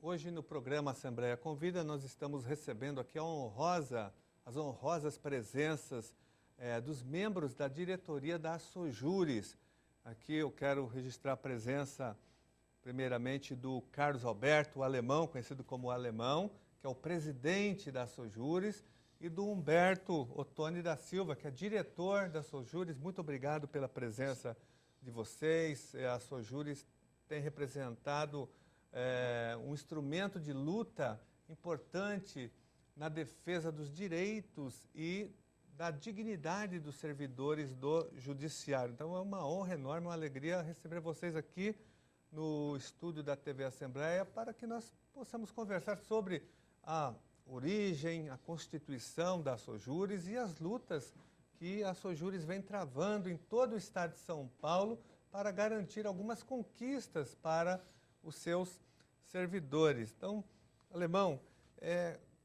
Hoje no programa Assembleia Convida, nós estamos recebendo aqui as honrosas presenças dos membros da diretoria da Sojures. Aqui eu quero registrar a presença, primeiramente, do Carlos Alberto, o alemão, conhecido como Alemão, que é o presidente da Sojures, e do Humberto Ottoni da Silva, que é diretor da Sojures. Muito obrigado pela presença de vocês. A Sojures tem representado um instrumento de luta importante na defesa dos direitos e da dignidade dos servidores do judiciário. Então é uma honra enorme, uma alegria receber vocês aqui no estúdio da TV Assembleia para que nós possamos conversar sobre a origem, a constituição da Sojures e as lutas que a Sojures vem travando em todo o estado de São Paulo para garantir algumas conquistas para os seus servidores. Então, Alemão,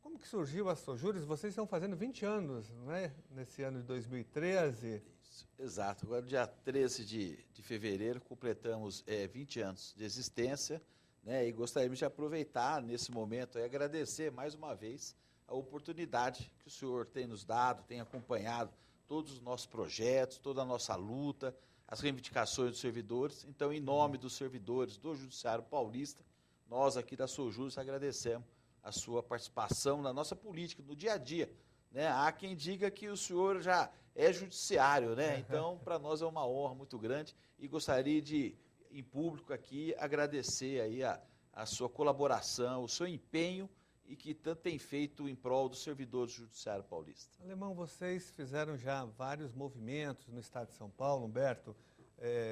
como que surgiu a Sojures? Vocês estão fazendo 20 anos, não é? Nesse ano de 2013. Isso, exato. Agora, dia 13 de fevereiro, completamos 20 anos de existência, né? E gostaríamos de aproveitar nesse momento e agradecer mais uma vez a oportunidade que o senhor tem nos dado, tem acompanhado todos os nossos projetos, toda a nossa luta, as reivindicações dos servidores. Então, em nome dos servidores do Judiciário Paulista, nós aqui da Sojures agradecemos a sua participação na nossa política, no dia a dia, né? Há quem diga que o senhor já é judiciário, né? Então, para nós é uma honra muito grande e gostaria de, em público aqui, agradecer aí a sua colaboração, o seu empenho e que tanto tem feito em prol dos servidores do Judiciário Paulista. Alemão, vocês fizeram já vários movimentos no estado de São Paulo, Humberto.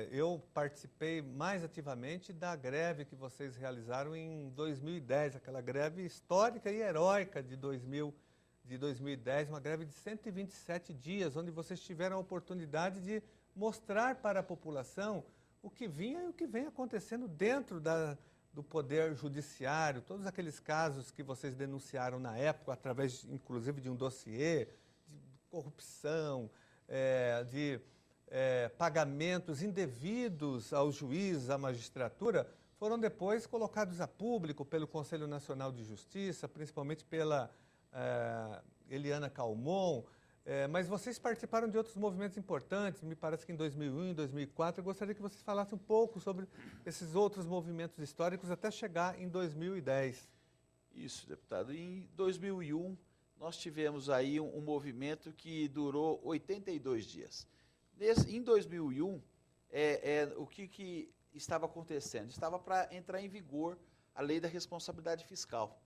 Eu participei mais ativamente da greve que vocês realizaram em 2010, aquela greve histórica e heróica de 2010, uma greve de 127 dias, onde vocês tiveram a oportunidade de mostrar para a população o que vinha e o que vem acontecendo dentro do Poder Judiciário, todos aqueles casos que vocês denunciaram na época, através, inclusive, de um dossiê, de corrupção, de pagamentos indevidos aos juízes, à magistratura, foram depois colocados a público pelo Conselho Nacional de Justiça, principalmente pela Eliana Calmon, mas vocês participaram de outros movimentos importantes, me parece que em 2001 e 2004. Eu gostaria que vocês falassem um pouco sobre esses outros movimentos históricos até chegar em 2010. Isso, deputado. Em 2001, nós tivemos aí um movimento que durou 82 dias. Em 2001, o que estava acontecendo? Estava para entrar em vigor a lei da responsabilidade fiscal,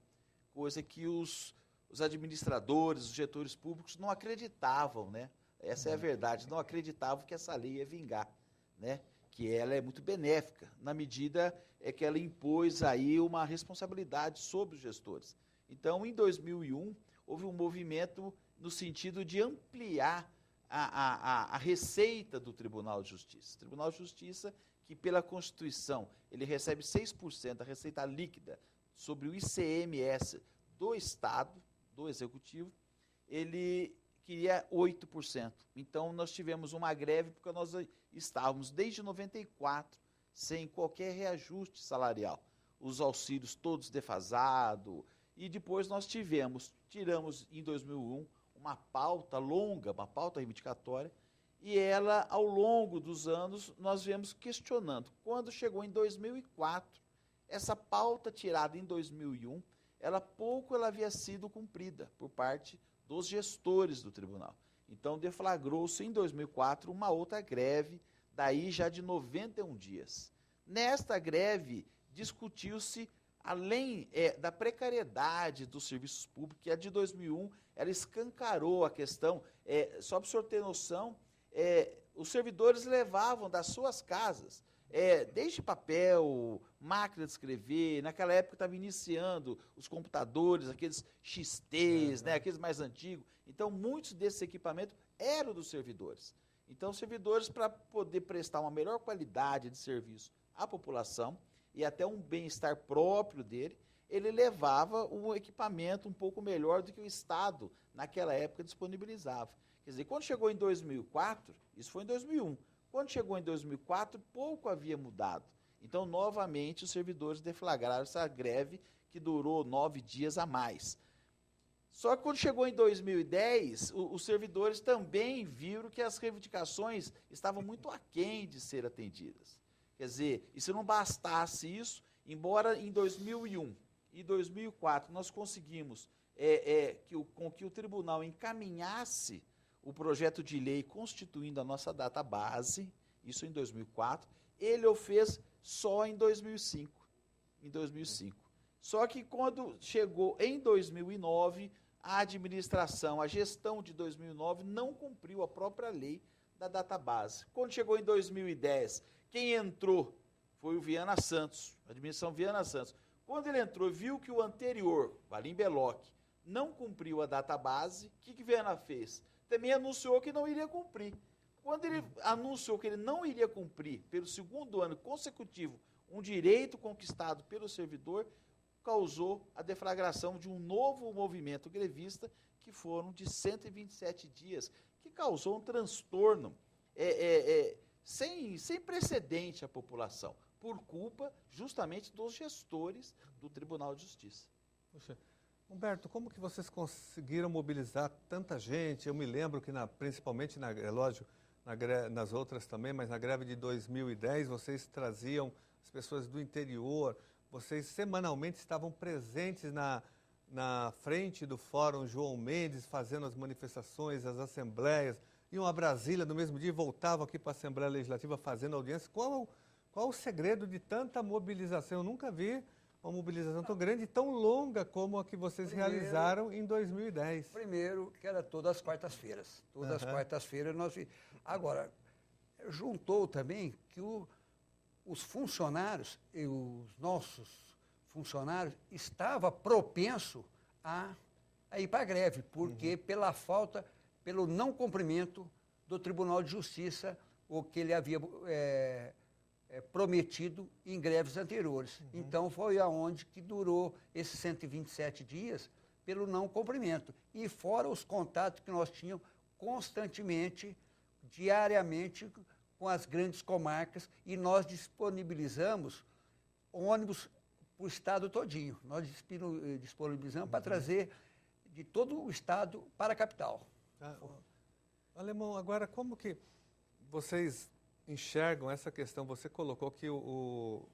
coisa que os administradores, os gestores públicos não acreditavam, né? Essa é a verdade, não acreditavam que essa lei ia vingar, né? Que ela é muito benéfica, na medida que ela impôs aí uma responsabilidade sobre os gestores. Então, em 2001, houve um movimento no sentido de ampliar a receita do Tribunal de Justiça. O Tribunal de Justiça, que pela Constituição, ele recebe 6% da receita líquida sobre o ICMS do Estado, do Executivo, ele queria 8%. Então, nós tivemos uma greve porque nós estávamos, desde 94, sem qualquer reajuste salarial. Os auxílios todos defasados. E depois nós tiramos em 2001, uma pauta longa, uma pauta reivindicatória, e ela, ao longo dos anos, nós viemos questionando. Quando chegou em 2004, essa pauta tirada em 2001, ela havia sido cumprida por parte dos gestores do tribunal. Então, deflagrou-se em 2004 uma outra greve, daí já de 91 dias. Nesta greve, discutiu-se, além da precariedade dos serviços públicos, que a de 2001, ela escancarou a questão. Só para o senhor ter noção, os servidores levavam das suas casas, desde papel, máquina de escrever. Naquela época estava iniciando os computadores, aqueles XTs, né, aqueles mais antigos. Então, muitos desses equipamentos eram dos servidores. Então, os servidores, para poder prestar uma melhor qualidade de serviço à população e até um bem-estar próprio dele, ele levava um equipamento um pouco melhor do que o Estado, naquela época, disponibilizava. Quer dizer, quando chegou em 2004, isso foi em 2001, quando chegou em 2004, pouco havia mudado. Então, novamente, os servidores deflagraram essa greve que durou 9 dias a mais. Só que quando chegou em 2010, os servidores também viram que as reivindicações estavam muito aquém de ser atendidas. Quer dizer, e se não bastasse isso, embora em 2001 e 2004 nós conseguimos com que o tribunal encaminhasse o projeto de lei constituindo a nossa database, isso em 2004, ele o fez só em 2005. Só que quando chegou em 2009, a administração, a gestão de 2009 não cumpriu a própria lei da database. Quando chegou em 2010, quem entrou foi o Viana Santos, a administração Viana Santos. Quando ele entrou, viu que o anterior, Valim Belloc, não cumpriu a database, o que Viana fez? Também anunciou que não iria cumprir. Quando ele anunciou que ele não iria cumprir, pelo segundo ano consecutivo, um direito conquistado pelo servidor, causou a deflagração de um novo movimento grevista, que foram de 127 dias, que causou um transtorno sem precedente à população, por culpa justamente dos gestores do Tribunal de Justiça. Poxa, Humberto, como que vocês conseguiram mobilizar tanta gente? Eu me lembro que, principalmente, lógico, nas outras também, mas na greve de 2010, vocês traziam as pessoas do interior, vocês semanalmente estavam presentes na frente do Fórum João Mendes, fazendo as manifestações, as assembleias, iam a Brasília no mesmo dia e voltavam aqui para a Assembleia Legislativa fazendo audiência. Qual o segredo de tanta mobilização? Eu nunca vi uma mobilização tão grande e tão longa como a que vocês realizaram em 2010. Primeiro, que era todas as quartas-feiras. Todas as quartas-feiras nós... Agora, juntou também que os funcionários, e os nossos funcionários, estavam propensos a ir para a greve, porque pelo não cumprimento do Tribunal de Justiça, o que ele havia prometido em greves anteriores. Então, foi aonde que durou esses 127 dias pelo não cumprimento. E fora os contatos que nós tínhamos constantemente, diariamente, com as grandes comarcas, e nós disponibilizamos ônibus para o estado todinho. Nós disponibilizamos para trazer de todo o estado para a capital. Alemão, agora como que vocês enxergam essa questão? Você colocou que o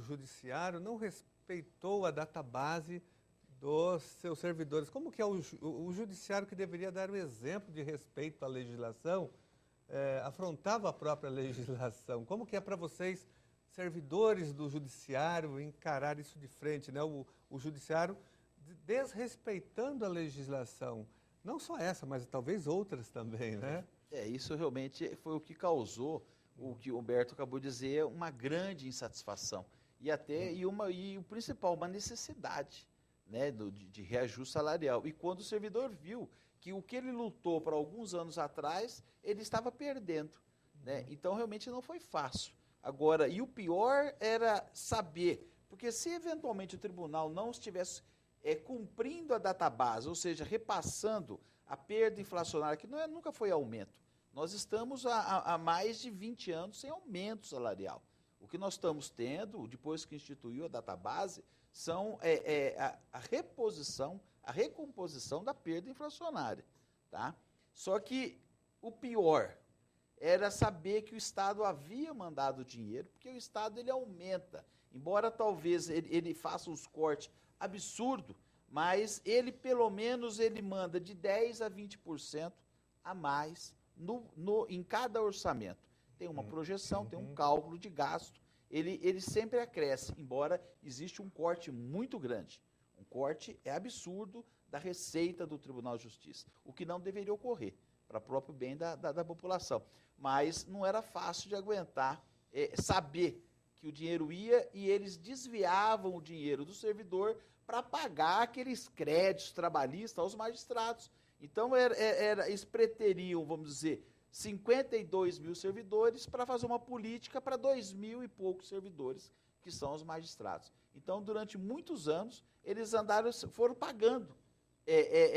judiciário não respeitou a database dos seus servidores. Como que é o judiciário, que deveria dar o exemplo de respeito à legislação, afrontava a própria legislação? Como que é para vocês, servidores do judiciário, encarar isso de frente, né? O judiciário desrespeitando a legislação? Não só essa, mas talvez outras também, né? Isso realmente foi o que causou, o que o Humberto acabou de dizer, uma grande insatisfação. E o principal, uma necessidade, né, de reajuste salarial. E quando o servidor viu que o que ele lutou por alguns anos atrás, ele estava perdendo, né? Então, realmente não foi fácil. Agora, e o pior era saber, porque se eventualmente o tribunal não estivesse cumprindo a database, ou seja, repassando a perda inflacionária, que nunca foi aumento. Nós estamos há mais de 20 anos sem aumento salarial. O que nós estamos tendo, depois que instituiu a database, são a reposição, a recomposição da perda inflacionária. Tá? Só que o pior era saber que o Estado havia mandado dinheiro, porque o Estado ele aumenta. Embora talvez ele faça uns cortes absurdos, mas ele pelo menos ele manda de 10% a 20% a mais em cada orçamento. Tem uma projeção, tem um cálculo de gasto, ele sempre acresce, embora existe um corte muito grande. Um corte absurdo da receita do Tribunal de Justiça, o que não deveria ocorrer, para o próprio bem da população. Mas não era fácil de aguentar, saber que o dinheiro ia e eles desviavam o dinheiro do servidor para pagar aqueles créditos trabalhistas aos magistrados. Então, eles preteriam, vamos dizer, 52 mil servidores para fazer uma política para 2 mil e poucos servidores, que são os magistrados. Então, durante muitos anos, eles foram pagando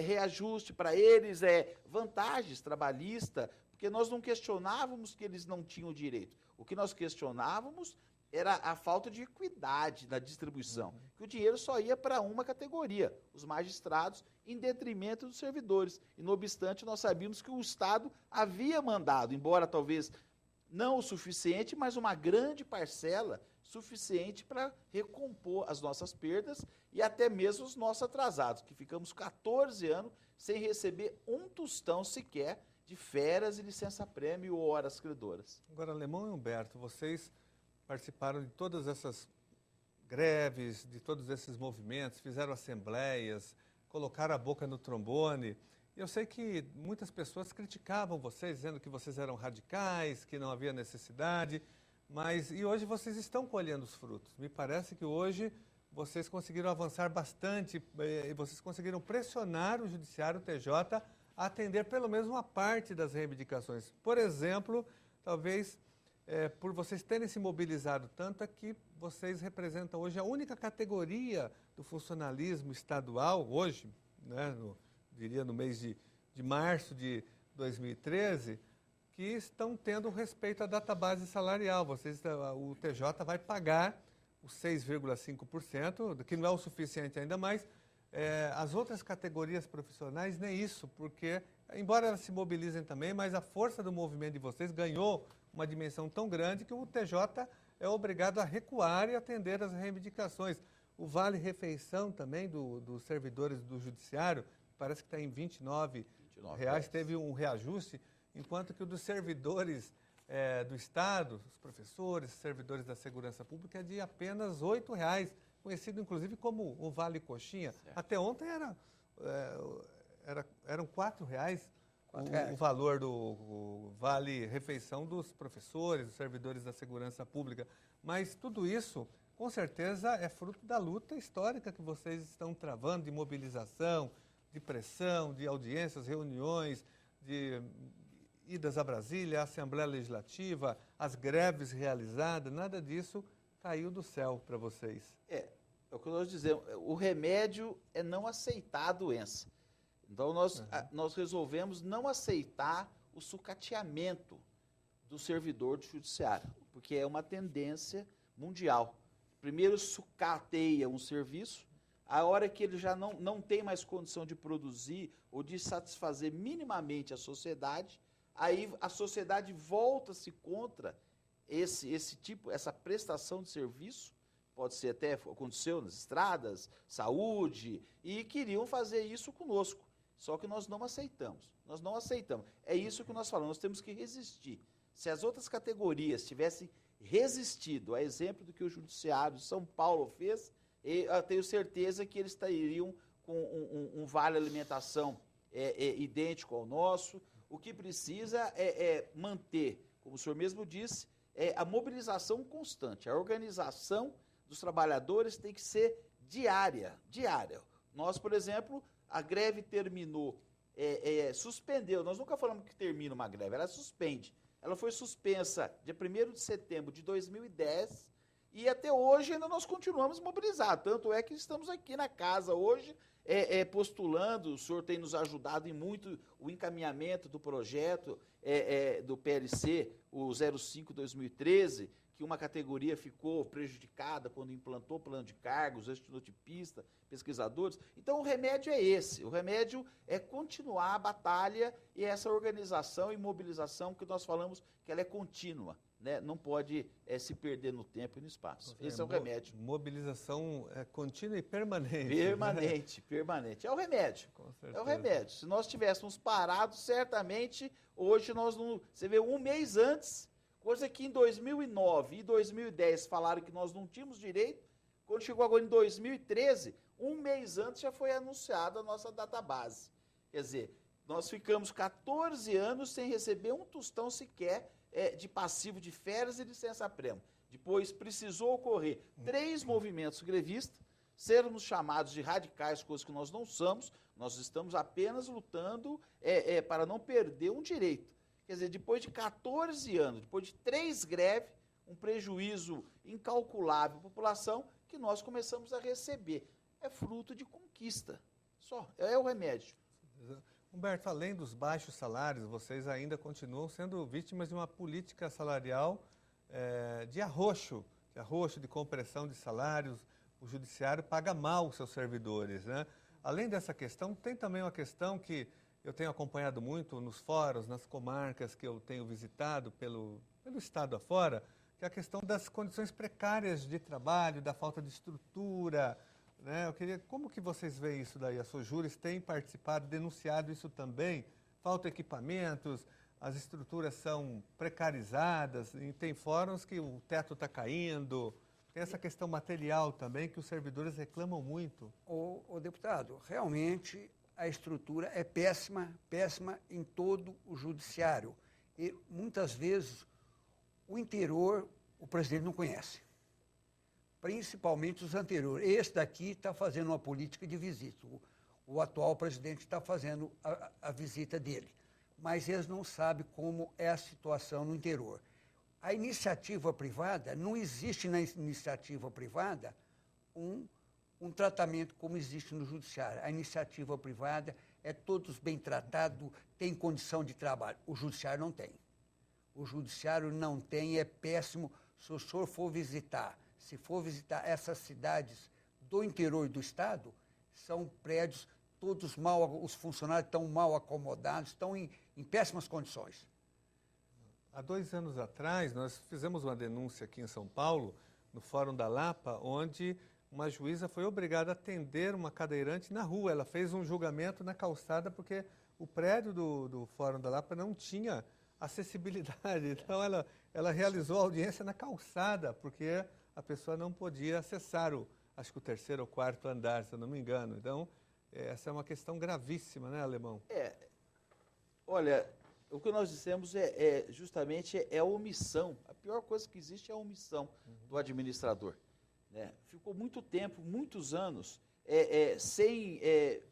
reajuste para eles, vantagens trabalhistas, porque nós não questionávamos que eles não tinham direito. O que nós questionávamos era a falta de equidade na distribuição, que o dinheiro só ia para uma categoria, os magistrados, em detrimento dos servidores. E, não obstante, nós sabíamos que o Estado havia mandado, embora talvez não o suficiente, mas uma grande parcela suficiente para recompor as nossas perdas e até mesmo os nossos atrasados, que ficamos 14 anos sem receber um tostão sequer de férias e licença-prêmio ou horas credoras. Agora, Alemão e Humberto, vocês participaram de todas essas greves, de todos esses movimentos, fizeram assembleias, colocaram a boca no trombone. Eu sei que muitas pessoas criticavam vocês, dizendo que vocês eram radicais, que não havia necessidade, mas e hoje vocês estão colhendo os frutos. Me parece que hoje vocês conseguiram avançar bastante e vocês conseguiram pressionar o Judiciário, o TJ, a atender pelo menos uma parte das reivindicações. Por exemplo, talvez por vocês terem se mobilizado tanto, é que vocês representam hoje a única categoria do funcionalismo estadual, hoje, né, diria no mês de março de 2013, que estão tendo respeito à database salarial. O TJ vai pagar os 6,5%, que não é o suficiente ainda mais. As outras categorias profissionais, nem isso, porque, embora elas se mobilizem também, mas a força do movimento de vocês ganhou uma dimensão tão grande que o TJ é obrigado a recuar e atender as reivindicações. O vale-refeição também dos servidores do Judiciário, parece que está em R$ 29 reais, teve um reajuste, enquanto que o dos servidores do Estado, os professores, servidores da segurança pública, é de apenas R$ 8,00, conhecido inclusive como o Vale Coxinha. Certo. Até ontem eram R$ 4,00 o valor do Vale Refeição dos professores, dos servidores da segurança pública. Mas tudo isso, com certeza, é fruto da luta histórica que vocês estão travando, de mobilização, de pressão, de audiências, reuniões, de idas a Brasília, a Assembleia Legislativa, as greves realizadas, nada disso caiu do céu para vocês. É o que nós dizemos, o remédio é não aceitar a doença. Então, nós resolvemos não aceitar o sucateamento do servidor do judiciário, porque é uma tendência mundial. Primeiro sucateia um serviço, a hora que ele já não tem mais condição de produzir ou de satisfazer minimamente a sociedade, aí a sociedade volta-se contra essa prestação de serviço. Pode ser até, aconteceu nas estradas, saúde, e queriam fazer isso conosco. Só que nós não aceitamos. Nós não aceitamos. É isso que nós falamos, nós temos que resistir. Se as outras categorias tivessem resistido, a exemplo do que o Judiciário de São Paulo fez, eu tenho certeza que eles estariam com um vale alimentação idêntico ao nosso. O que precisa é manter, como o senhor mesmo disse, a mobilização constante. A organização dos trabalhadores tem que ser diária. Nós, por exemplo, a greve terminou, suspendeu. Nós nunca falamos que termina uma greve, ela suspende. Ela foi suspensa dia 1º de setembro de 2010 e até hoje ainda nós continuamos mobilizados. Tanto é que estamos aqui na casa hoje postulando. O senhor tem nos ajudado em muito o encaminhamento do projeto do PLC, o 05/2013, que uma categoria ficou prejudicada quando implantou o plano de cargos, estenotipista, pesquisadores. Então, o remédio é esse. O remédio é continuar a batalha e essa organização e mobilização que nós falamos que ela é contínua, né? Não pode se perder no tempo e no espaço. Esse é o remédio. Mobilização contínua e permanente. Permanente. É o remédio. Com certeza. É o remédio. Se nós tivéssemos parado, certamente, hoje nós não... Você vê, um mês antes... Coisa que em 2009 e 2010 falaram que nós não tínhamos direito, quando chegou agora em 2013, um mês antes já foi anunciada a nossa database. Quer dizer, nós ficamos 14 anos sem receber um tostão sequer de passivo de férias e licença-prêmio. Depois precisou ocorrer 3 movimentos grevistas, sermos chamados de radicais, coisa que nós não somos, nós estamos apenas lutando para não perder um direito. Quer dizer, depois de 14 anos, depois de 3 greves, um prejuízo incalculável à população, que nós começamos a receber. É fruto de conquista. Só, é o remédio. Humberto, além dos baixos salários, vocês ainda continuam sendo vítimas de uma política salarial de arroxo de arroxo, de compressão de salários. O judiciário paga mal os seus servidores, né? Além dessa questão, tem também uma questão que eu tenho acompanhado muito nos fóruns, nas comarcas que eu tenho visitado pelo estado afora, que é a questão das condições precárias de trabalho, da falta de estrutura, né? Eu queria, como que vocês veem isso daí? A Sojures tem participado, denunciado isso também? Falta equipamentos, as estruturas são precarizadas, e tem fóruns que o teto está caindo. Tem essa questão material também, que os servidores reclamam muito. O deputado, realmente a estrutura é péssima, péssima em todo o judiciário. E muitas vezes o interior o presidente não conhece, principalmente os anteriores. Esse daqui está fazendo uma política de visita. O atual presidente está fazendo a visita dele, mas eles não sabem como é a situação no interior. A iniciativa privada, não existe na iniciativa privada um tratamento como existe no judiciário. A iniciativa privada é todos bem tratados, tem condição de trabalho. O judiciário não tem. O judiciário não tem, é péssimo. Se o senhor for visitar, se for visitar essas cidades do interior do estado, são prédios todos mal, os funcionários estão mal acomodados, estão em péssimas condições. Há 2 anos atrás, nós fizemos uma denúncia aqui em São Paulo, no Fórum da Lapa, onde uma juíza foi obrigada a atender uma cadeirante na rua. Ela fez um julgamento na calçada porque o prédio do Fórum da Lapa não tinha acessibilidade. Então, ela realizou a audiência na calçada, porque a pessoa não podia acessar acho que o 3º ou 4º andar, se eu não me engano. Então, essa é uma questão gravíssima, né, Alemão? Olha, o que nós dissemos justamente a omissão. A pior coisa que existe é a omissão do administrador, né? Ficou muito tempo, muitos anos, sem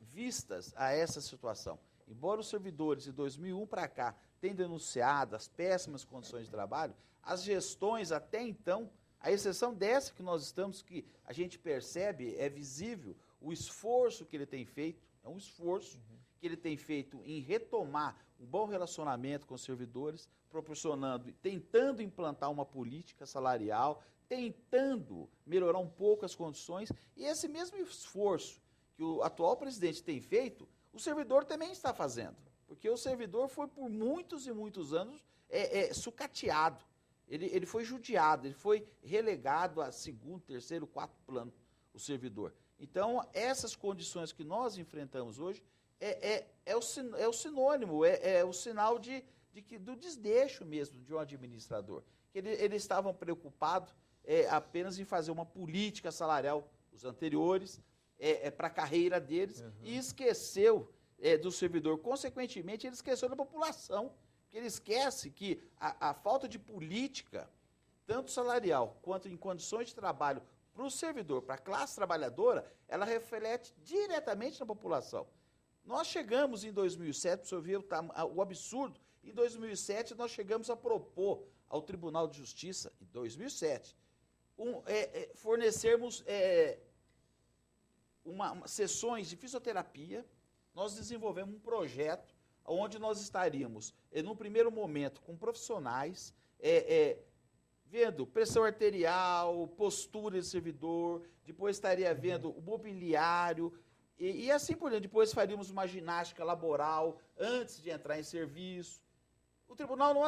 vistas a essa situação. Embora os servidores de 2001 para cá tenham denunciado as péssimas condições de trabalho, as gestões até então, a exceção dessa que nós estamos, que a gente percebe, é visível o esforço que ele tem feito, é um esforço que ele tem feito em retomar um bom relacionamento com os servidores, proporcionando, tentando implantar uma política salarial, tentando melhorar um pouco as condições, e esse mesmo esforço que o atual presidente tem feito, o servidor também está fazendo, porque o servidor foi por muitos e muitos anos sucateado, ele foi judiado, ele foi relegado a 2º, 3º, 4º plano, o servidor. Então, essas condições que nós enfrentamos hoje é o sinônimo, é o sinal do desdeixo mesmo de um administrador. Eles estavam preocupados apenas em fazer uma política salarial, os anteriores, para a carreira deles, e esqueceu do servidor. Consequentemente, ele esqueceu da população, porque ele esquece que a falta de política, tanto salarial quanto em condições de trabalho, para o servidor, para a classe trabalhadora, ela reflete diretamente na população. Nós chegamos em 2007, para o senhor ver o absurdo, em 2007 nós chegamos a propor ao Tribunal de Justiça, em 2007, fornecermos sessões de fisioterapia. Nós desenvolvemos um projeto onde nós estaríamos, num primeiro momento, com profissionais, vendo pressão arterial, postura de servidor, depois estaria vendo o mobiliário, e assim por diante. Depois faríamos uma ginástica laboral antes de entrar em serviço. O tribunal não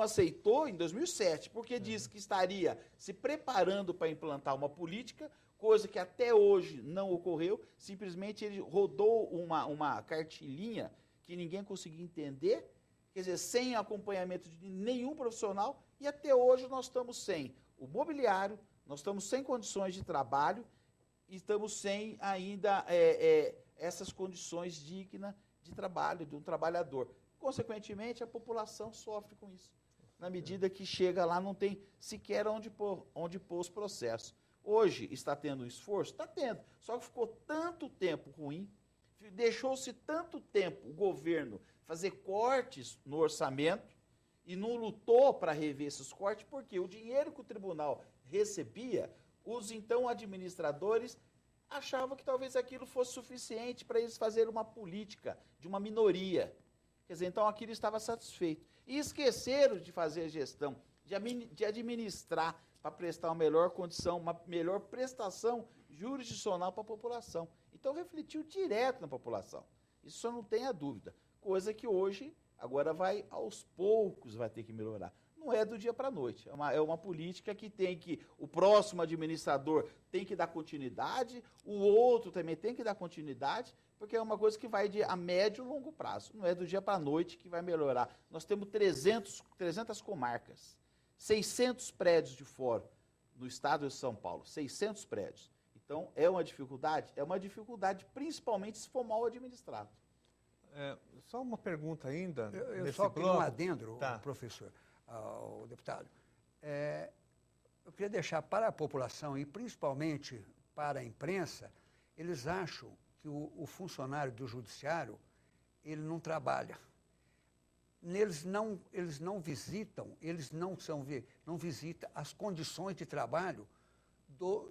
aceitou em 2007, porque disse que estaria se preparando para implantar uma política, coisa que até hoje não ocorreu. Simplesmente ele rodou uma cartilhinha que ninguém conseguia entender, quer dizer, sem acompanhamento de nenhum profissional, e até hoje nós estamos sem o mobiliário, nós estamos sem condições de trabalho, e estamos sem ainda essas condições dignas de trabalho, de um trabalhador. Consequentemente, a população sofre com isso. Na medida que chega lá, não tem sequer onde pôr os processos. Hoje está tendo um esforço? Está tendo. Só que ficou tanto tempo ruim, deixou-se tanto tempo o governo fazer cortes no orçamento e não lutou para rever esses cortes, porque o dinheiro que o tribunal recebia, os então administradores achavam que talvez aquilo fosse suficiente para eles fazerem uma política de uma minoria. Quer dizer, então aquilo estava satisfeito. E esqueceram de fazer a gestão, de administrar para prestar uma melhor condição, uma melhor prestação jurisdicional para a população. Então, refletiu direto na população. Isso só não tenha dúvida. Coisa que hoje, agora vai, aos poucos, vai ter que melhorar. Não é do dia para a noite. É uma política que o próximo administrador tem que dar continuidade, o outro também tem que dar continuidade, porque é uma coisa que vai a médio e longo prazo. Não é do dia para a noite que vai melhorar. Nós temos 300 comarcas, 600 prédios de fórum no estado de São Paulo, 600 prédios. Então, é uma dificuldade? É uma dificuldade, principalmente se for mal administrado. Só uma pergunta ainda. Eu só queria um adendo, tá, professor, ao deputado. Eu queria deixar para a população e principalmente para a imprensa, eles acham que o funcionário do judiciário, ele não trabalha. Eles não visitam as condições de trabalho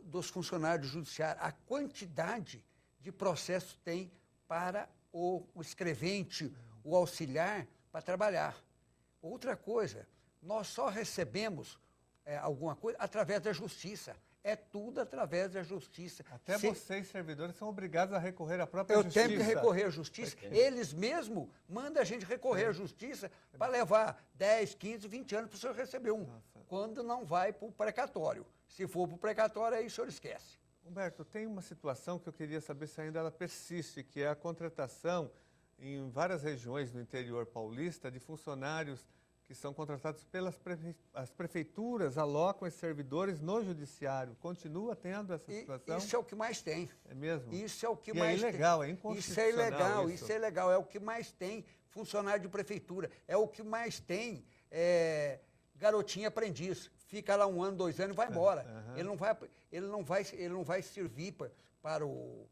dos funcionários do judiciário. A quantidade de processos tem para o escrevente, o auxiliar, para trabalhar. Outra coisa, nós só recebemos alguma coisa através da justiça. É tudo através da justiça. Até vocês, servidores, são obrigados a recorrer à própria justiça. Eu tenho que recorrer à justiça. Eles mesmos mandam a gente recorrer à justiça para levar 10, 15, 20 anos para o senhor receber quando não vai para o precatório. Se for para o precatório, aí o senhor esquece. Humberto, tem uma situação que eu queria saber se ainda ela persiste, que é a contratação em várias regiões do interior paulista de funcionários que são contratados as prefeituras, alocam esses servidores no judiciário. Continua tendo essa situação? Isso é o que mais tem. É mesmo? Isso é o que mais tem. É ilegal, tem. É inconstitucional. Isso é ilegal, é o que mais tem funcionário de prefeitura. É o que mais tem garotinho aprendiz. Fica lá 1 ano, 2 anos e vai embora. Ele não vai servir para o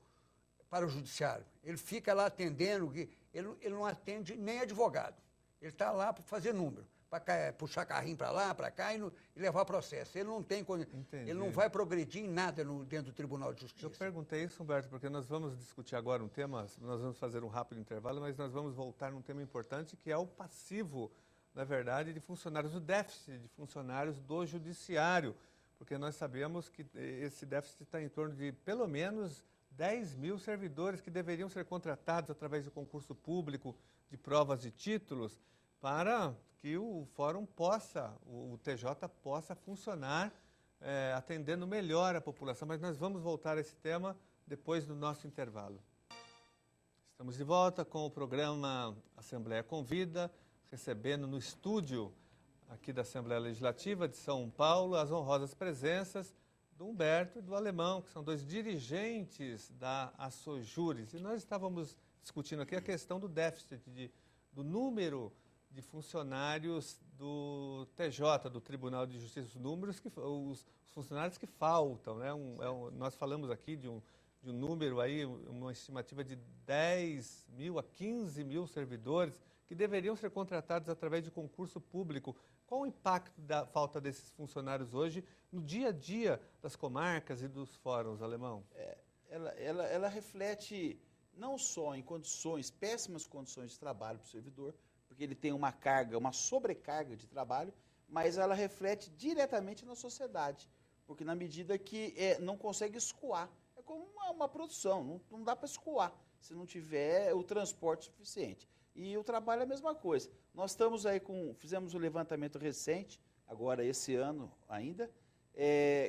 judiciário. Ele fica lá atendendo, ele não atende nem advogado. Ele está lá para fazer número, para puxar carrinho para lá, para cá e levar processo. Ele não tem, ele não vai progredir em nada dentro do Tribunal de Justiça. Eu perguntei isso, Humberto, porque nós vamos discutir agora um tema, nós vamos fazer um rápido intervalo, mas nós vamos voltar num tema importante que é o passivo, na verdade, de funcionários, o déficit de funcionários do judiciário, porque nós sabemos que esse déficit está em torno de pelo menos 10 mil servidores que deveriam ser contratados através de concurso público, de provas de títulos, para que o fórum o TJ possa funcionar atendendo melhor a população. Mas nós vamos voltar a esse tema depois do nosso intervalo. Estamos de volta com o programa Assembleia Convida, recebendo no estúdio aqui da Assembleia Legislativa de São Paulo as honrosas presenças do Humberto e do Alemão, que são 2 dirigentes da Assojures. E nós estávamos discutindo aqui a questão do déficit, do número de funcionários do TJ, do Tribunal de Justiça, os funcionários que faltam, né? Nós falamos aqui de um número aí, uma estimativa de 10 mil a 15 mil servidores que deveriam ser contratados através de concurso público. Qual o impacto da falta desses funcionários hoje no dia a dia das comarcas e dos fóruns, Alemão? Ela reflete não só em péssimas condições de trabalho para o servidor, porque ele tem uma sobrecarga de trabalho, mas ela reflete diretamente na sociedade, porque na medida que não consegue escoar, é como uma produção, não dá para escoar se não tiver o transporte suficiente. E o trabalho é a mesma coisa. Nós estamos aí fizemos um levantamento recente, agora esse ano ainda,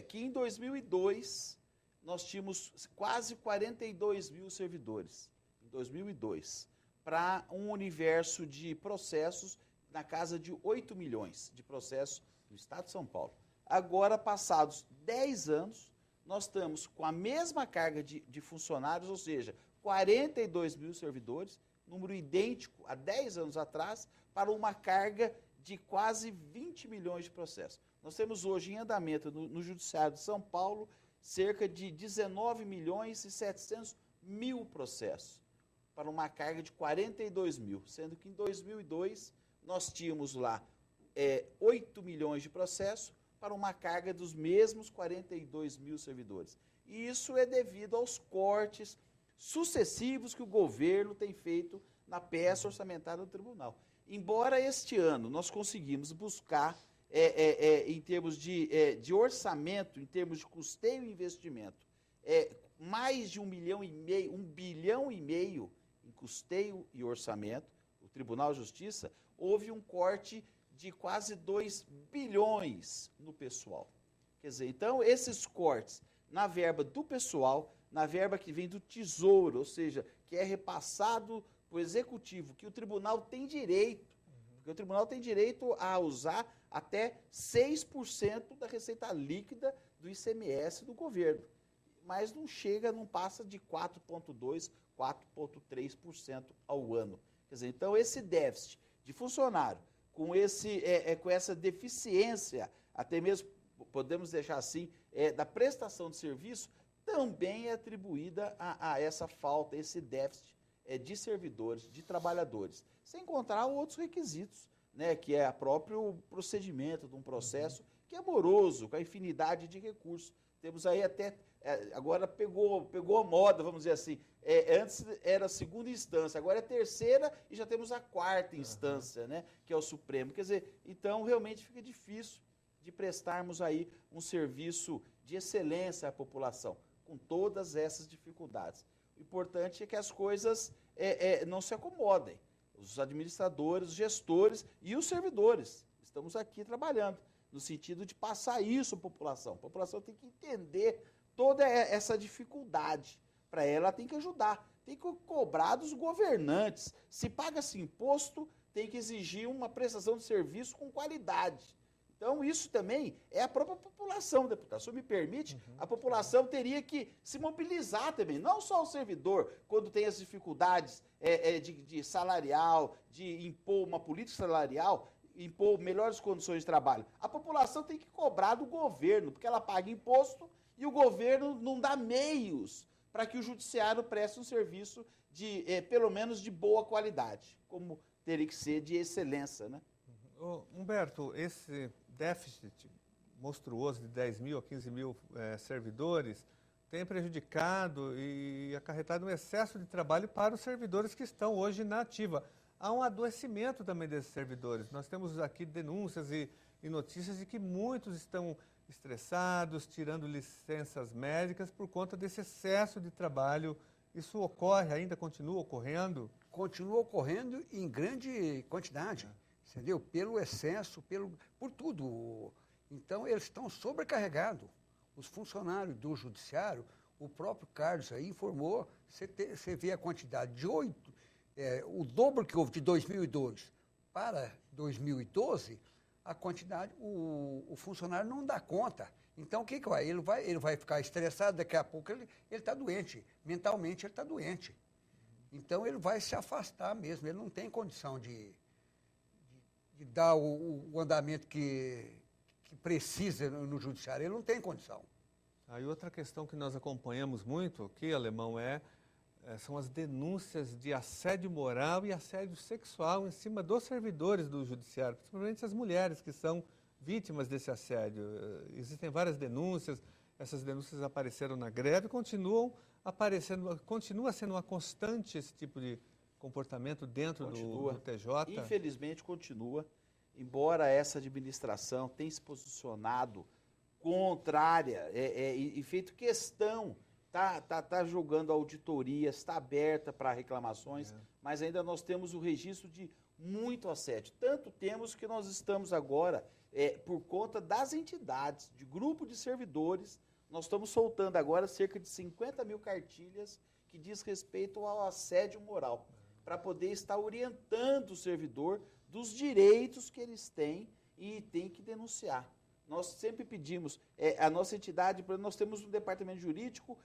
que em 2002 nós tínhamos quase 42 mil servidores, em 2002, para um universo de processos na casa de 8 milhões de processos no estado de São Paulo. Agora, passados 10 anos, nós estamos com a mesma carga de funcionários, ou seja, 42 mil servidores, número idêntico a 10 anos atrás, para uma carga de quase 20 milhões de processos. Nós temos hoje em andamento no Judiciário de São Paulo cerca de 19 milhões e 700 mil processos, para uma carga de 42 mil, sendo que em 2002 nós tínhamos lá 8 milhões de processos para uma carga dos mesmos 42 mil servidores. E isso é devido aos cortes sucessivos que o governo tem feito na peça orçamentária do tribunal. Embora este ano nós conseguimos buscar em termos de orçamento, em termos de custeio e investimento, mais de 1 bilhão e meio em custeio e orçamento, o Tribunal de Justiça, houve um corte de quase 2 bilhões no pessoal. Quer dizer, então, esses cortes na verba do pessoal, na verba que vem do Tesouro, ou seja, que é repassado para o Executivo, que o Tribunal tem direito, porque o Tribunal tem direito a usar até 6% da receita líquida do ICMS do governo. Mas não chega, não passa de 4,2%, 4,3% ao ano. Quer dizer, então, esse déficit de funcionário, com essa deficiência, até mesmo, podemos deixar assim, da prestação de serviço, também é atribuída a essa falta, esse déficit de servidores, de trabalhadores. Sem encontrar outros requisitos, né, que é o próprio procedimento de um processo que é moroso, com a infinidade de recursos. Temos aí até, agora pegou a moda, vamos dizer assim, antes era a segunda instância, agora é a terceira e já temos a quarta instância, né, que é o Supremo. Quer dizer, então realmente fica difícil de prestarmos aí um serviço de excelência à população, com todas essas dificuldades. O importante é que as coisas não se acomodem. Os administradores, os gestores e os servidores. Estamos aqui trabalhando no sentido de passar isso à população. A população tem que entender toda essa dificuldade. Para ela, tem que ajudar. Tem que cobrar dos governantes. Se paga-se imposto, tem que exigir uma prestação de serviço com qualidade. Então, isso também é a própria população, deputado. Se me permite, a população teria que se mobilizar também, não só o servidor, quando tem as dificuldades de salarial, de impor uma política salarial, impor melhores condições de trabalho. A população tem que cobrar do governo, porque ela paga imposto e o governo não dá meios para que o judiciário preste um serviço pelo menos de boa qualidade, como teria que ser de excelência, né? Humberto, esse déficit monstruoso de 10 mil a 15 mil servidores tem prejudicado e acarretado um excesso de trabalho para os servidores que estão hoje na ativa. Há um adoecimento também desses servidores. Nós temos aqui denúncias e notícias de que muitos estão estressados, tirando licenças médicas por conta desse excesso de trabalho. Isso ocorre, ainda continua ocorrendo? Continua ocorrendo em grande quantidade. Entendeu? Pelo excesso, por tudo. Então, eles estão sobrecarregados. Os funcionários do judiciário, o próprio Carlos aí informou, você vê a quantidade de 8, o dobro que houve de 2002 para 2012, a quantidade, o funcionário não dá conta. Então, o que vai? Ele vai ficar estressado, daqui a pouco ele está doente, mentalmente ele está doente. Então, ele vai se afastar mesmo, ele não tem condição de dar o andamento que precisa no judiciário, ele não tem condição. Aí outra questão que nós acompanhamos muito aqui, Alemão, são as denúncias de assédio moral e assédio sexual em cima dos servidores do judiciário, principalmente as mulheres que são vítimas desse assédio. Existem várias denúncias, essas denúncias apareceram na greve, continua sendo uma constante esse tipo de comportamento dentro do TJ? Infelizmente continua, embora essa administração tenha se posicionado contrária e feito questão, está julgando auditorias, está aberta para reclamações, mas ainda nós temos o registro de muito assédio. Tanto temos que nós estamos agora, por conta das entidades, de grupo de servidores, nós estamos soltando agora cerca de 50 mil cartilhas que diz respeito ao assédio moral, para poder estar orientando o servidor dos direitos que eles têm e tem que denunciar. Nós sempre pedimos, a nossa entidade, nós temos um departamento jurídico,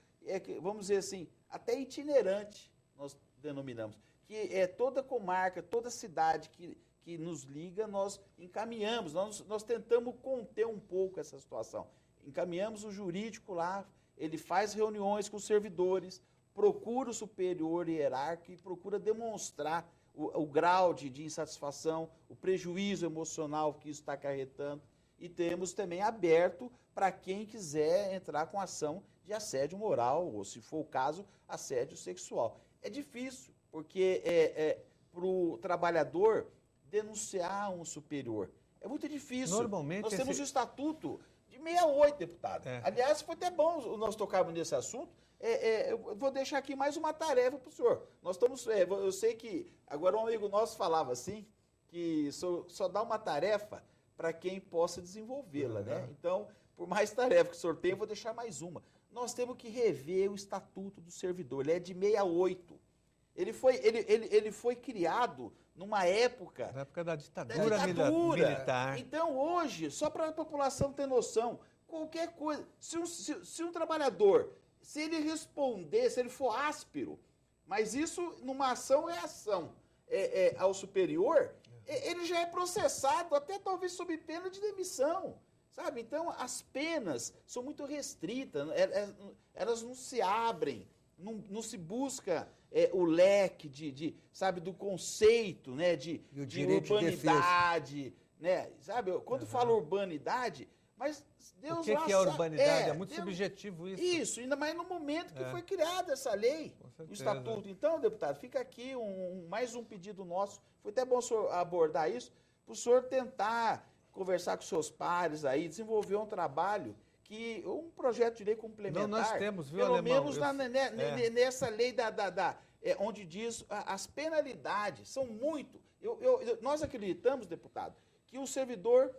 vamos dizer assim, até itinerante, nós denominamos, que toda comarca, toda cidade que nos liga, nós encaminhamos, nós tentamos conter um pouco essa situação. Encaminhamos o jurídico lá, ele faz reuniões com os servidores, procura o superior hierárquico e procura demonstrar o grau de insatisfação, o prejuízo emocional que isso está acarretando. E temos também aberto para quem quiser entrar com ação de assédio moral, ou, se for o caso, assédio sexual. É difícil, porque para o trabalhador denunciar um superior É muito difícil. Normalmente nós temos esse- o estatuto de 68, deputado. É. Aliás, foi até bom nós tocarmos nesse assunto. Eu vou deixar aqui mais uma tarefa para o senhor. Nós estamos, eu sei que agora um amigo nosso falava assim, que só dá uma tarefa para quem possa desenvolvê-la, né? Então, por mais tarefa que o senhor tem, eu vou deixar mais uma. Nós temos que rever o Estatuto do Servidor. Ele é de 68. Ele foi criado numa época Na época da ditadura militar. Então, hoje, só para a população ter noção, qualquer coisa, se um trabalhador, se ele responder, se ele for áspero, mas isso numa ação ao superior, ele já é processado, até talvez sob pena de demissão. Sabe? Então, as penas são muito restritas, elas não se abrem, não se busca o leque sabe, do conceito, né, de urbanidade, né? Sabe? Quando fala urbanidade, mas Deus O que, lá que é sabe- urbanidade? É muito Deus- subjetivo isso. Isso, ainda mais no momento que foi criada essa lei, Com certeza. o estatuto. Então, deputado, fica aqui mais um pedido nosso. Foi até bom o senhor abordar isso, para o senhor tentar conversar com seus pares aí, desenvolver um trabalho, um projeto de lei complementar. Não, nós temos, viu, pelo Alemão? menos nessa lei onde diz as penalidades são muito. Nós acreditamos, deputado, que o servidor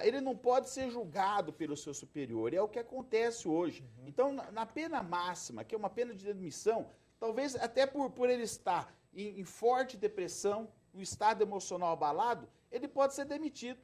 ele não pode ser julgado pelo seu superior, é o que acontece hoje. Então, na pena máxima, que é uma pena de demissão, talvez até por ele estar em forte depressão, um estado emocional abalado, ele pode ser demitido.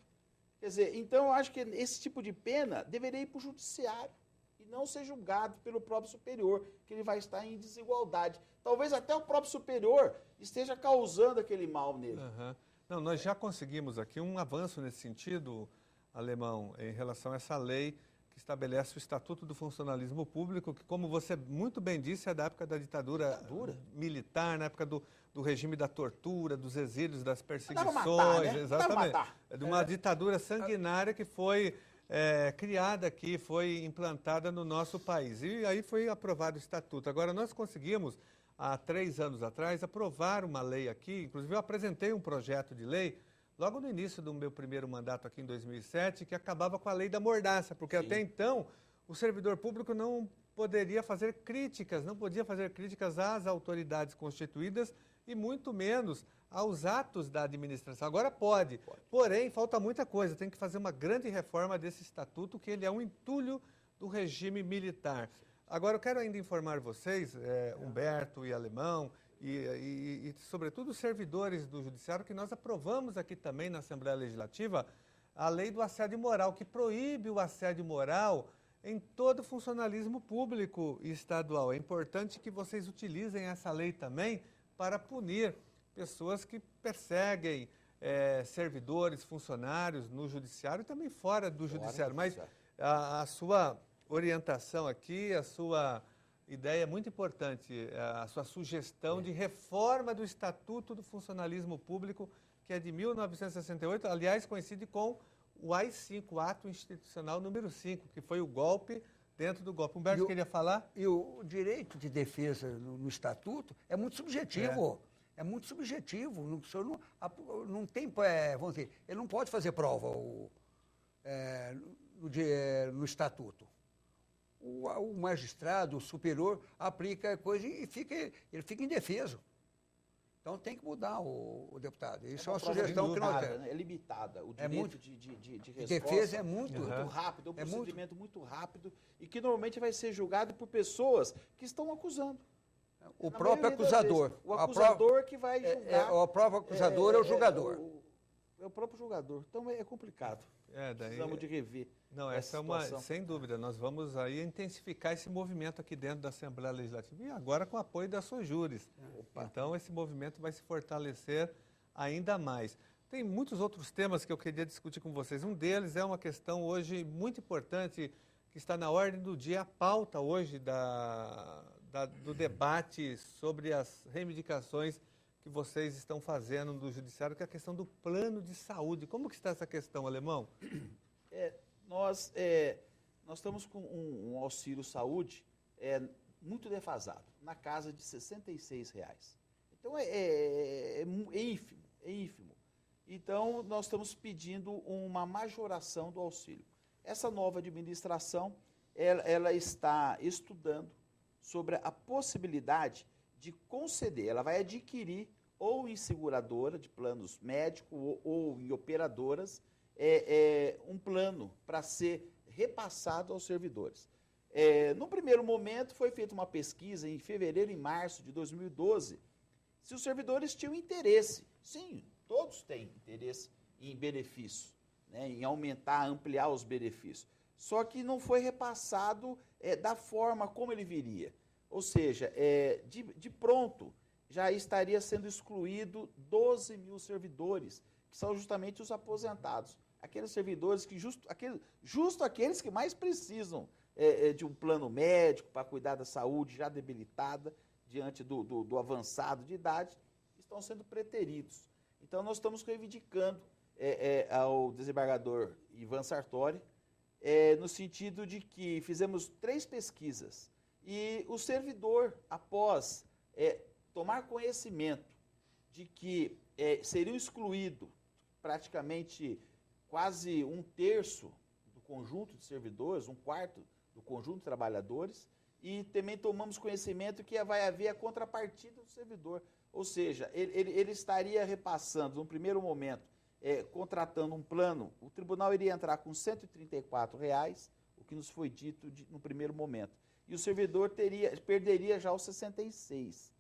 Quer dizer, então eu acho que esse tipo de pena deveria ir para o judiciário e não ser julgado pelo próprio superior, que ele vai estar em desigualdade. Talvez até o próprio superior esteja causando aquele mal nele. Aham. Não, nós já conseguimos aqui um avanço nesse sentido, Alemão, em relação a essa lei que estabelece o Estatuto do Funcionalismo Público, que, como você muito bem disse, é da época da ditadura militar, na época do regime da tortura, dos exílios, das perseguições. Matar, né? Exatamente. Matar. É de uma ditadura sanguinária que foi criada aqui, foi implantada no nosso país. E aí foi aprovado o Estatuto. Agora, nós conseguimos, há 3 anos atrás, aprovar uma lei aqui. Inclusive, eu apresentei um projeto de lei logo no início do meu primeiro mandato aqui em 2007, que acabava com a lei da mordaça, porque Sim. até então o servidor público não poderia fazer críticas, não podia fazer críticas às autoridades constituídas e muito menos aos atos da administração. Agora pode. Porém, falta muita coisa, tem que fazer uma grande reforma desse estatuto, que ele é um entulho do regime militar. Agora, eu quero ainda informar vocês, Humberto e Alemão, e, sobretudo, os servidores do Judiciário, que nós aprovamos aqui também na Assembleia Legislativa a lei do assédio moral, que proíbe o assédio moral em todo funcionalismo público e estadual. É importante que vocês utilizem essa lei também para punir pessoas que perseguem servidores, funcionários no Judiciário e também fora do Judiciário. Mas a sua orientação aqui, a sua ideia é muito importante, a sua sugestão de reforma do Estatuto do Funcionalismo Público, que é de 1968, aliás, coincide com o AI-5, o Ato Institucional número 5, que foi o golpe dentro do golpe. Humberto queria falar? E o direito de defesa no Estatuto é muito subjetivo. É muito subjetivo. O senhor não tem, vamos dizer, ele não pode fazer prova no Estatuto. O magistrado, o superior, aplica a coisa e ele fica indefeso. Então tem que mudar o deputado. Isso é uma sugestão que nós temos. É limitada. O direito de resposta. Defesa é muito rápido, é um procedimento muito rápido e que normalmente vai ser julgado por pessoas que estão acusando. O próprio acusador. O acusador que vai julgar. O próprio acusador é o julgador. É o próprio julgador. Então é complicado. Daí, precisamos de rever. Não, essa é uma, sem dúvida, nós vamos aí intensificar esse movimento aqui dentro da Assembleia Legislativa e agora com o apoio da Sojures. Então esse movimento vai se fortalecer ainda mais. Tem muitos outros temas que eu queria discutir com vocês. Um deles é uma questão hoje muito importante que está na ordem do dia, a pauta hoje do debate sobre as reivindicações que vocês estão fazendo no Judiciário, que é a questão do plano de saúde. Como que está essa questão, Alemão? Nós estamos com um auxílio saúde muito defasado, na casa de R$ 66. Então é ínfimo, é ínfimo. Então, nós estamos pedindo uma majoração do auxílio. Essa nova administração, ela está estudando sobre a possibilidade de conceder, ela vai adquirir ou em seguradora de planos médicos ou em operadoras, um plano para ser repassado aos servidores. No primeiro momento, foi feita uma pesquisa em fevereiro e março de 2012, se os servidores tinham interesse. Sim, todos têm interesse em benefício, né, em aumentar, ampliar os benefícios. Só que não foi repassado da forma como ele viria. Ou seja, de pronto, já estaria sendo excluído 12 mil servidores, que são justamente os aposentados. Aqueles servidores que, justo aqueles que mais precisam de um plano médico para cuidar da saúde já debilitada, diante do avançado de idade, estão sendo preteridos. Então, nós estamos reivindicando ao desembargador Ivan Sartori, no sentido de que fizemos 3 pesquisas e o servidor, após tomar conhecimento de que seriam excluídos praticamente quase 1/3 do conjunto de servidores, 1/4 do conjunto de trabalhadores, e também tomamos conhecimento que vai haver a contrapartida do servidor. Ou seja, ele estaria repassando, no primeiro momento, contratando um plano, o tribunal iria entrar com R$ 134,00, o que nos foi dito no primeiro momento. E o servidor perderia já os 66.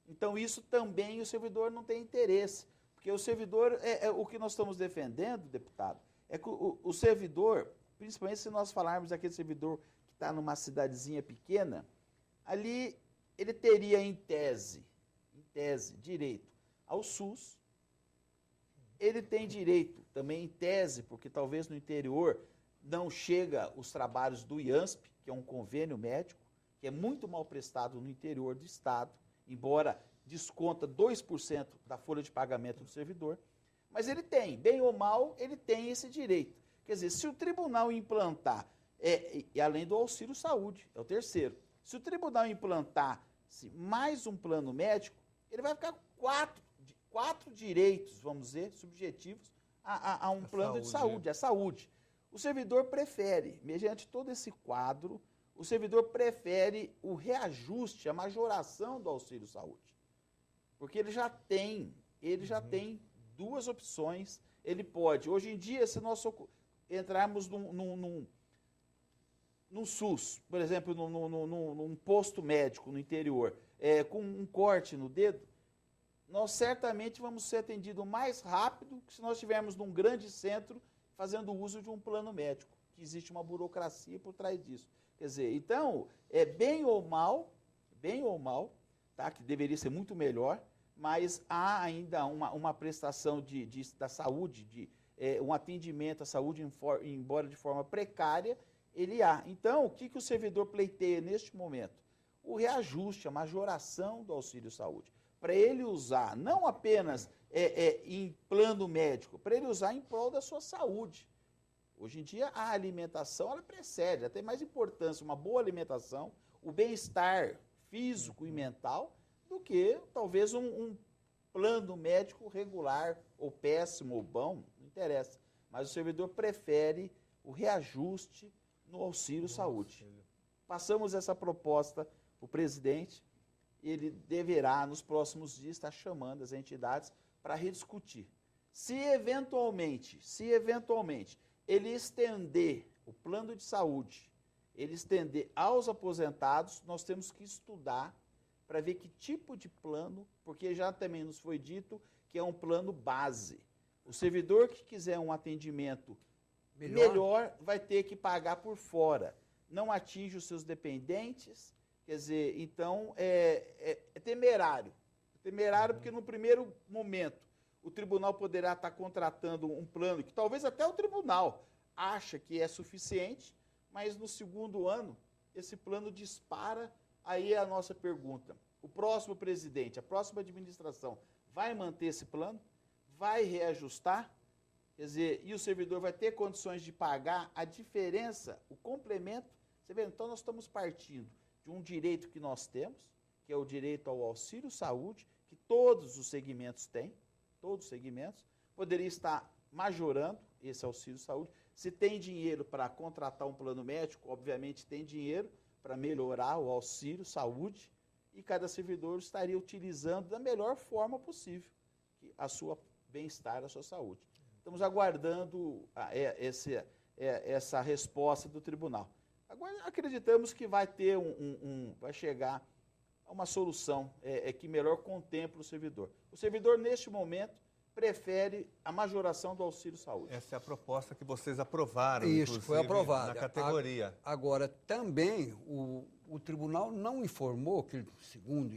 Então, isso também o servidor não tem interesse. Porque o servidor, o que nós estamos defendendo, deputado, é que o servidor, principalmente se nós falarmos daquele servidor que está numa cidadezinha pequena, ali ele teria em tese, direito ao SUS. Ele tem direito também em tese, porque talvez no interior não chega os trabalhos do IANSP, que é um convênio médico, que é muito mal prestado no interior do Estado, embora desconta 2% da folha de pagamento do servidor, mas ele tem, bem ou mal, ele tem esse direito. Quer dizer, se o tribunal implantar, e além do auxílio saúde, é o terceiro, se o tribunal implantar mais um plano médico, ele vai ficar quatro direitos, vamos dizer, subjetivos a um plano de saúde, a saúde. O servidor prefere, mediante todo esse quadro, o servidor prefere o reajuste, a majoração do auxílio saúde. Porque ele já tem 2 opções. Ele pode, hoje em dia, se nós entrarmos num SUS, por exemplo, num posto médico no interior, com um corte no dedo, nós certamente vamos ser atendidos mais rápido que se nós estivermos num grande centro fazendo uso de um plano médico, que existe uma burocracia por trás disso. Quer dizer, então, bem ou mal, tá, que deveria ser muito melhor, mas há ainda uma prestação da saúde, um atendimento à saúde, embora de forma precária, ele há. Então, o que o servidor pleiteia neste momento? O reajuste, a majoração do auxílio saúde, para ele usar, não apenas em plano médico, para ele usar em prol da sua saúde. Hoje em dia, a alimentação, ela precede, ela tem mais importância, uma boa alimentação, o bem-estar físico e mental, do que talvez um plano médico regular, ou péssimo, ou bom, não interessa. Mas o servidor prefere o reajuste no auxílio saúde. Passamos essa proposta para o presidente, ele deverá, nos próximos dias, estar chamando as entidades para rediscutir. Se eventualmente, ele estender o plano de saúde, ele estender aos aposentados, nós temos que estudar para ver que tipo de plano, porque já também nos foi dito que é um plano base. O servidor que quiser um atendimento melhor vai ter que pagar por fora. Não atinge os seus dependentes, quer dizer, então é temerário. Temerário porque no primeiro momento o tribunal poderá estar contratando um plano que talvez até o tribunal acha que é suficiente, mas no segundo ano esse plano dispara. Aí é a nossa pergunta: o próximo presidente, a próxima administração vai manter esse plano? Vai reajustar? Quer dizer, e o servidor vai ter condições de pagar a diferença, o complemento? Você vê, então nós estamos partindo de um direito que nós temos, que é o direito ao auxílio saúde, que todos os segmentos têm, todos os segmentos, poderia estar majorando esse auxílio saúde. Se tem dinheiro para contratar um plano médico, obviamente tem dinheiro para melhorar o auxílio saúde, e cada servidor estaria utilizando da melhor forma possível a sua bem-estar, a sua saúde. Estamos aguardando essa resposta do tribunal. Agora, acreditamos que vai ter vai chegar a uma solução que melhor contemple o servidor. O servidor, neste momento, prefere a majoração do auxílio saúde. Essa é a proposta que vocês aprovaram, Isso, foi aprovada. na categoria. Agora, também, o tribunal não informou, que segundo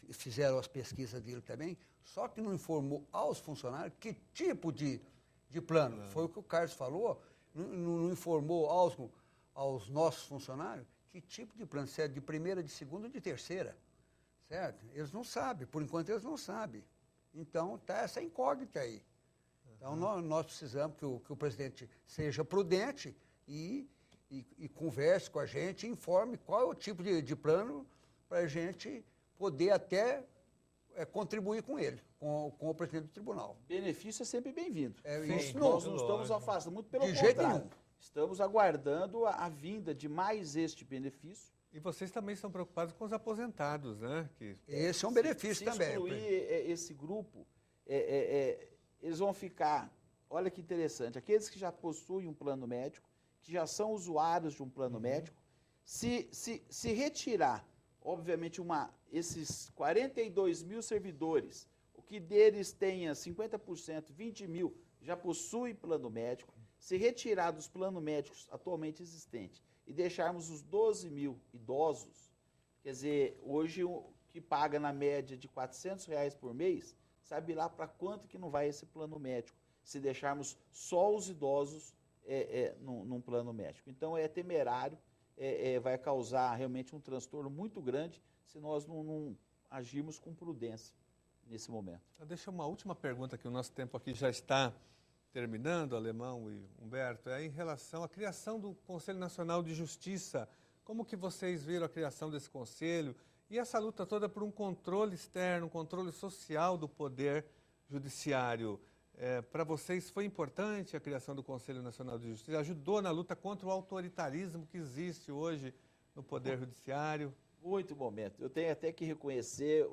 fizeram as pesquisas dele também, só que não informou aos funcionários que tipo de plano. Foi o que o Carlos falou, não informou aos nossos funcionários que tipo de plano, se é de primeira, de segunda ou de terceira, certo? Eles não sabem, por enquanto eles não sabem. Então, está essa incógnita aí. Então, nós precisamos que o presidente seja prudente e converse com a gente, informe qual é o tipo de plano para a gente poder até contribuir com ele, com o presidente do tribunal. Benefício é sempre bem-vindo. Isso Nós não estamos afastando, muito pelo de jeito contrário. nenhum. Estamos aguardando a vinda de mais este benefício. E vocês também estão preocupados com os aposentados, né? Esse é um benefício também. Se excluir esse grupo, eles vão ficar, olha que interessante, aqueles que já possuem um plano médico, que já são usuários de um plano médico, se retirar, obviamente, esses 42 mil servidores, o que deles tenha 50%, 20 mil já possuem plano médico, se retirar dos planos médicos atualmente existentes e deixarmos os 12 mil idosos, quer dizer, hoje o que paga na média de R$400 por mês, sabe lá para quanto que não vai esse plano médico, se deixarmos só os idosos num plano médico. Então é temerário, vai causar realmente um transtorno muito grande se nós não agirmos com prudência nesse momento. Deixa uma última pergunta, que o nosso tempo aqui já está terminando, Alemão e Humberto, em relação à criação do Conselho Nacional de Justiça. Como que vocês viram a criação desse conselho e essa luta toda por um controle externo, um controle social do poder judiciário? Para vocês foi importante a criação do Conselho Nacional de Justiça? Ajudou na luta contra o autoritarismo que existe hoje no poder judiciário? Muito momento. Eu tenho até que reconhecer,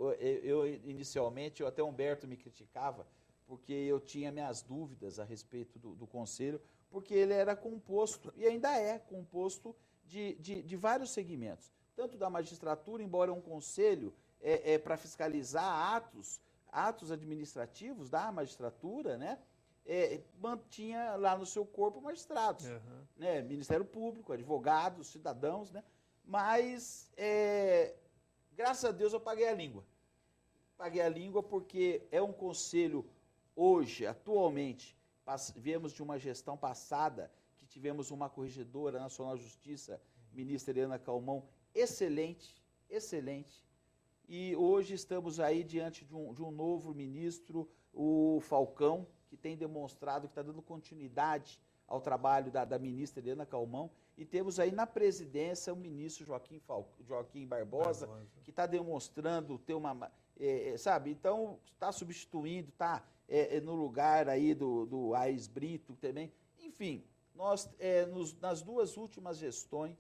inicialmente, até Humberto me criticava, porque eu tinha minhas dúvidas a respeito do Conselho, porque ele era composto, e ainda é composto, de vários segmentos. Tanto da magistratura, embora um conselho para fiscalizar atos administrativos da magistratura, né? Mantinha lá no seu corpo magistrados, né? Ministério Público, advogados, cidadãos, né? Mas, graças a Deus, eu paguei a língua. Paguei a língua porque é um conselho, hoje, atualmente, viemos de uma gestão passada, que tivemos uma corregedora nacional de justiça, ministra Helena Calmon, excelente, excelente. E hoje estamos aí diante de um novo ministro, o Falcão, que tem demonstrado que está dando continuidade ao trabalho da ministra Helena Calmon. E temos aí na presidência o ministro Joaquim Barbosa, que está demonstrando ter uma... sabe, então está substituindo, está no lugar aí do Aires Brito também. Enfim, nós nas duas últimas gestões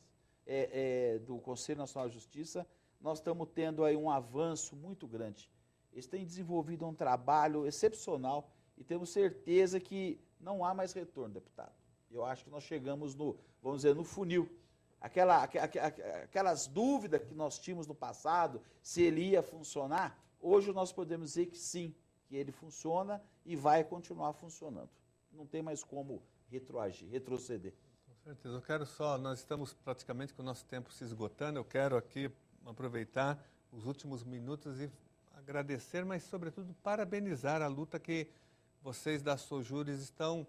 do Conselho Nacional de Justiça, nós estamos tendo aí um avanço muito grande. Eles têm desenvolvido um trabalho excepcional e temos certeza que não há mais retorno, deputado. Eu acho que nós chegamos vamos dizer, no funil. Aquelas dúvidas que nós tínhamos no passado, se ele ia funcionar, hoje nós podemos dizer que sim, que ele funciona e vai continuar funcionando. Não tem mais como retroceder. Com certeza. Nós estamos praticamente com o nosso tempo se esgotando, eu quero aqui aproveitar os últimos minutos e agradecer, mas sobretudo parabenizar a luta que vocês da Sojures estão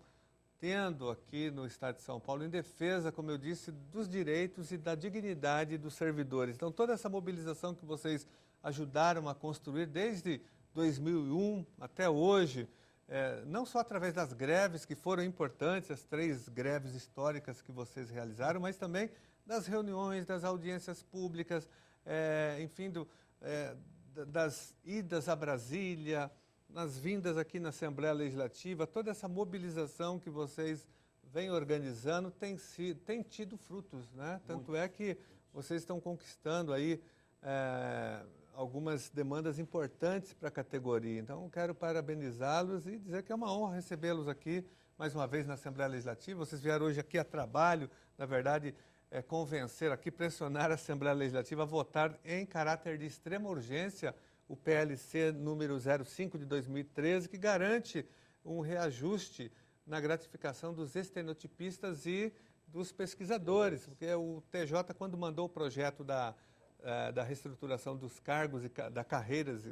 tendo aqui no Estado de São Paulo em defesa, como eu disse, dos direitos e da dignidade dos servidores. Então, toda essa mobilização que vocês ajudaram a construir desde 2001 até hoje, não só através das greves que foram importantes, as 3 greves históricas que vocês realizaram, mas também das reuniões, das audiências públicas, enfim, das idas a Brasília, nas vindas aqui na Assembleia Legislativa, toda essa mobilização que vocês vêm organizando tem tido frutos, né? Tanto é que vocês estão conquistando aí algumas demandas importantes para a categoria. Então, quero parabenizá-los e dizer que é uma honra recebê-los aqui mais uma vez na Assembleia Legislativa. Vocês vieram hoje aqui a trabalho, na verdade, convencer aqui, pressionar a Assembleia Legislativa a votar em caráter de extrema urgência o PLC número 05 de 2013, que garante um reajuste na gratificação dos estenotipistas e dos pesquisadores, porque o TJ, quando mandou o projeto da reestruturação dos cargos e da carreiras,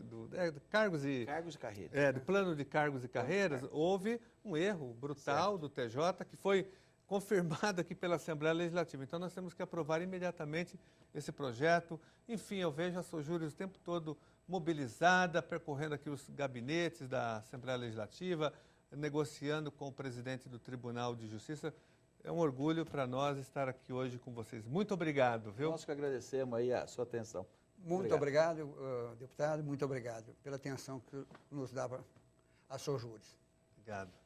cargos e carreiras. Do plano de cargos e carreiras, houve um erro brutal do TJ que foi confirmado aqui pela Assembleia Legislativa. Então, nós temos que aprovar imediatamente esse projeto. Enfim, eu vejo a Sojures o tempo todo mobilizada, percorrendo aqui os gabinetes da Assembleia Legislativa, negociando com o presidente do Tribunal de Justiça. É um orgulho para nós estar aqui hoje com vocês. Muito obrigado, viu? Nós que agradecemos aí a sua atenção. Muito obrigado, deputado, muito obrigado pela atenção que nos dava a Sojures. Obrigado.